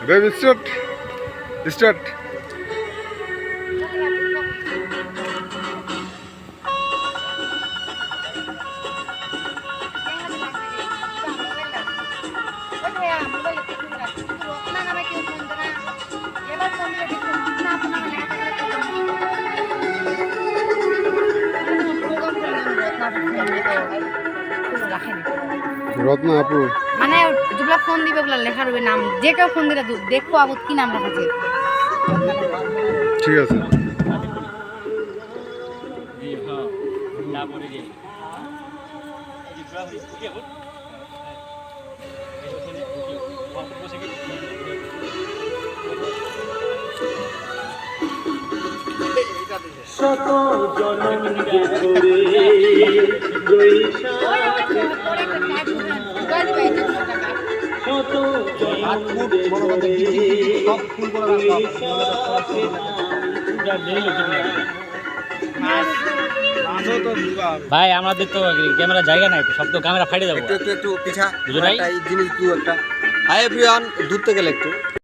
Baby start start. Ratna আপু মানে যেগুলা ফোন দিবে ওগুলা লেখা রবে নাম, যে কেউ ফোন দিলে দেখবো আবু কি নাম রাখছে। ঠিক আছে। শত জনম ধরে শত ভাই আমাদের তো ক্যামেরা জায়গা নাই, তো সব তো ক্যামেরা ফাইটে যাবো। একটু পিছা বুঝো নাই? জিনিস দু একটা। হাই এভরিওয়ান, দূর থেকে একটু